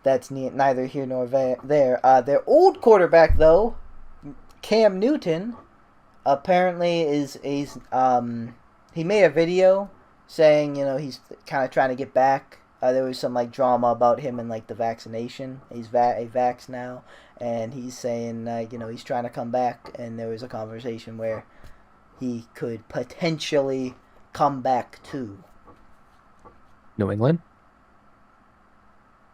that's neither here nor there. Their old quarterback, though, Cam Newton, apparently is he made a video saying he's kind of trying to get back. There was some like drama about him and like the vaccination. He's a vax now, and he's saying he's trying to come back. And there was a conversation where he could potentially come back to New England?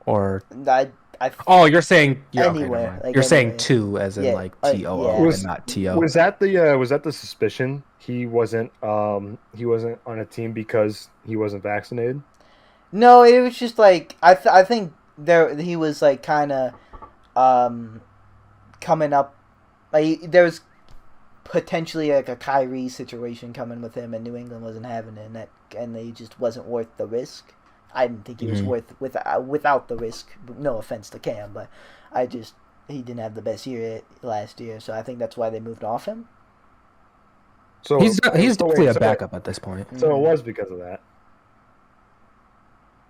Or you're saying anywhere. Okay, you're saying two as in like TOO yeah. and not TO. Was that the suspicion? He wasn't on a team because he wasn't vaccinated? No, it was just like I think he was like kind of coming up. Like there was potentially like a Kyrie situation coming with him, and New England wasn't having it, and he just wasn't worth the risk. I didn't think he was worth without the risk. No offense to Cam, but he didn't have the best year last year, so I think that's why they moved off him. So he's definitely a backup at this point. So it was because of that.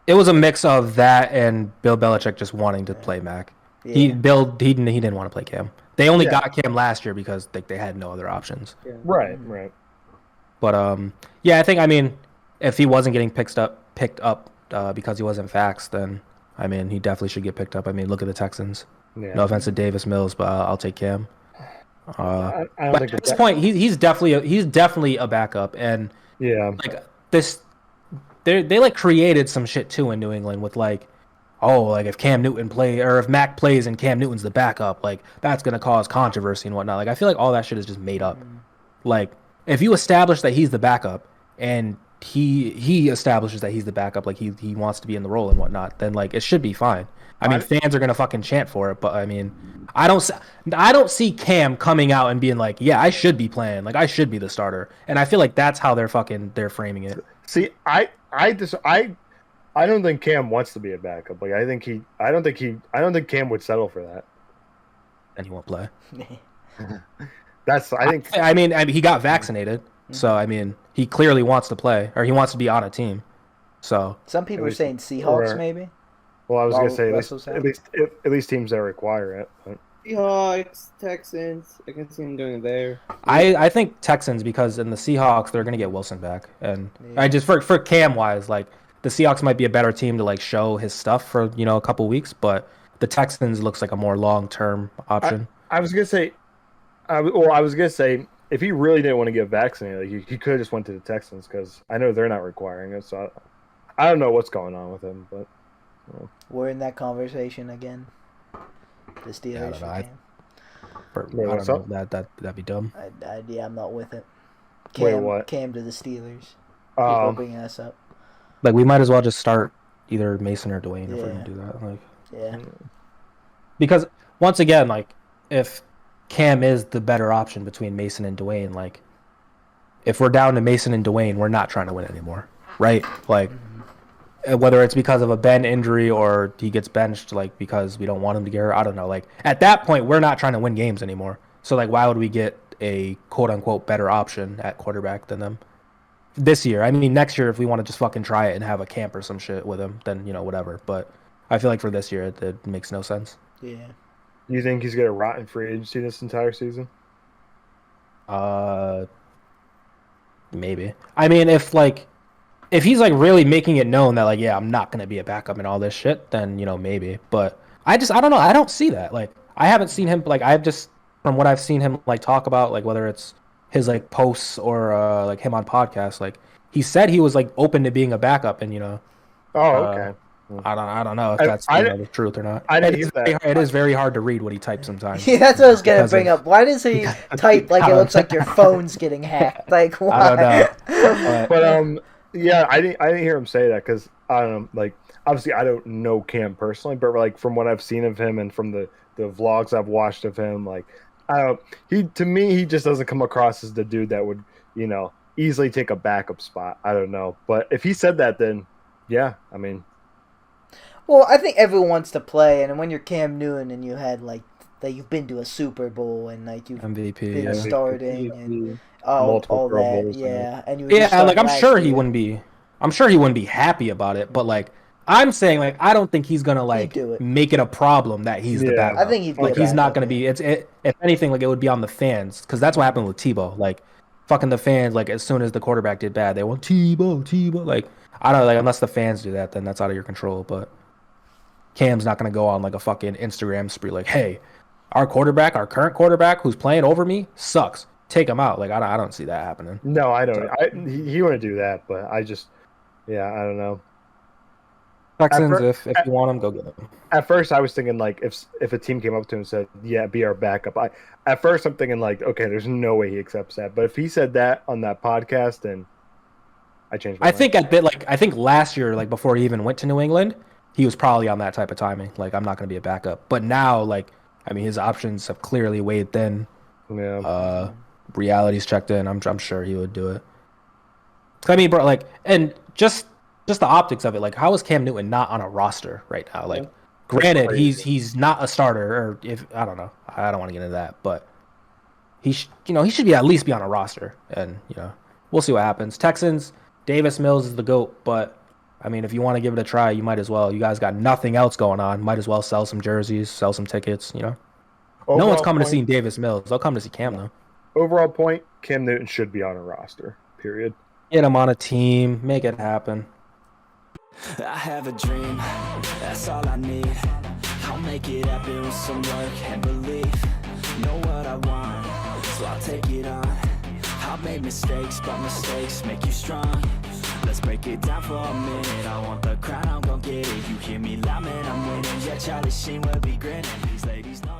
It was a mix of that and Bill Belichick just wanting to play Mac. Yeah. He didn't want to play Cam. They only got Cam last year because they had no other options. Yeah. Right. But I think if he wasn't getting picked up because he wasn't vaxxed, then he definitely should get picked up. Look at the Texans. Yeah. No offense to Davis Mills, but I'll take Cam. I don't think at this point he's definitely a backup, and like this. They like created some shit too in New England with like if Cam Newton if Mac plays and Cam Newton's the backup, like that's gonna cause controversy and whatnot. Like I feel like all that shit is just made up. Like if you establish that he's the backup and he establishes that he's the backup, like he wants to be in the role and whatnot, then like it should be fine. Fans are gonna fucking chant for it, but I don't see Cam coming out and being like, yeah, I should be playing, like I should be the starter, and I feel like that's how they're framing it. See, I don't think Cam wants to be a backup. Like I don't think Cam would settle for that. And he won't play. He got vaccinated, so he clearly wants to play, or he wants to be on a team. So some people are saying Seahawks maybe. Well, I was gonna say at least teams that require it. But. Seahawks, Texans. I can see him doing it there. I think Texans, because in the Seahawks they're gonna get Wilson back, and I just for Cam wise, like the Seahawks might be a better team to like show his stuff for a couple weeks, but the Texans looks like a more long term option. I was gonna say if he really didn't want to get vaccinated, like, he could have just went to the Texans because I know they're not requiring it. So I don't know what's going on with him, but we're in that conversation again. The Steelers. I don't know. That'd be dumb. I'm not with it. Wait, what? Cam to the Steelers. People bringing us up. Like we might as well just start either Mason or Dwayne if we're gonna do that. Like, because once again, like if Cam is the better option between Mason and Dwayne, like if we're down to Mason and Dwayne, we're not trying to win anymore, right? Like. Whether it's because of a Ben injury or he gets benched, like because we don't want him to get hurt, I don't know. Like at that point, we're not trying to win games anymore. So like, why would we get a quote unquote better option at quarterback than them this year? Next year, if we want to just fucking try it and have a camp or some shit with him, then whatever. But I feel like for this year, it makes no sense. Yeah. You think he's gonna rot in free agency this entire season? Maybe. If he's like really making it known that like, yeah, I'm not going to be a backup and all this shit, then, maybe. But I don't know. I don't see that. Like, I haven't seen him, like, from what I've seen him like talk about, like whether it's his like posts or like him on podcasts, like he said he was like open to being a backup and, Oh, okay. I don't know if that's the truth or not. It is very hard to read what he types sometimes. Yeah, that's what I was gonna bring up. Why does he type like it looks like your phone's getting hacked? Like, why? I don't know. But yeah, I didn't hear him say that because I don't know. Like, obviously, I don't know Cam personally, but like from what I've seen of him and from the vlogs I've watched of him, like, to me he just doesn't come across as the dude that would easily take a backup spot. I don't know, but if he said that, then yeah, Well, I think everyone wants to play, and when you're Cam Newton and you had like that, you've been to a Super Bowl and like you've MVP, been starting and. Multiple all that, yeah, and like I'm sure he wouldn't be happy about it, but like I'm saying like I don't think he's gonna like do it. make it a problem that he's the backup. I think he'd be like a he's not backup, gonna be. If anything, like it would be on the fans because that's what happened with Tebow. Like fucking the fans. Like as soon as the quarterback did bad, they went Tebow. Like I don't know, like unless the fans do that, then that's out of your control. But Cam's not gonna go on like a fucking Instagram spree like, hey, our current quarterback who's playing over me sucks. Take him out. Like I don't see that happening. No, I don't. He wouldn't do that, but I just, yeah, I don't know. Texans, if you want him, go get him. At first, I was thinking like if a team came up to him and said, "Yeah, be our backup." At first I'm thinking like, okay, there's no way he accepts that. But if he said that on that podcast, then I changed my mind. I think last year, like before he even went to New England, he was probably on that type of timing. Like I'm not going to be a backup. But now, like, I mean, his options have clearly weighed thin. Yeah. Reality's checked in. I'm sure he would do it. I mean, bro, like, and just the optics of it. Like, how is Cam Newton not on a roster right now? Like, granted, he's not a starter, or if I don't know, I don't want to get into that, but he should be at least be on a roster, and we'll see what happens. Texans, Davis Mills is the GOAT, but I mean, if you want to give it a try, you might as well. You guys got nothing else going on. Might as well sell some jerseys, sell some tickets. No one's coming to see Davis Mills. They'll come to see Cam though. Overall point: Cam Newton should be on a roster. Period. Get him on a team. Make it happen. I have a dream, that's all I need. I'll make it happen with some work and belief. Know what I want, so I'll take it on. I've made mistakes, but mistakes make you strong. Let's break it down for a minute. I want the crown, I'm gon' get it. You hear me loud, man, I'm winning. Yeah, Charlie Sheen will be grinning. These ladies know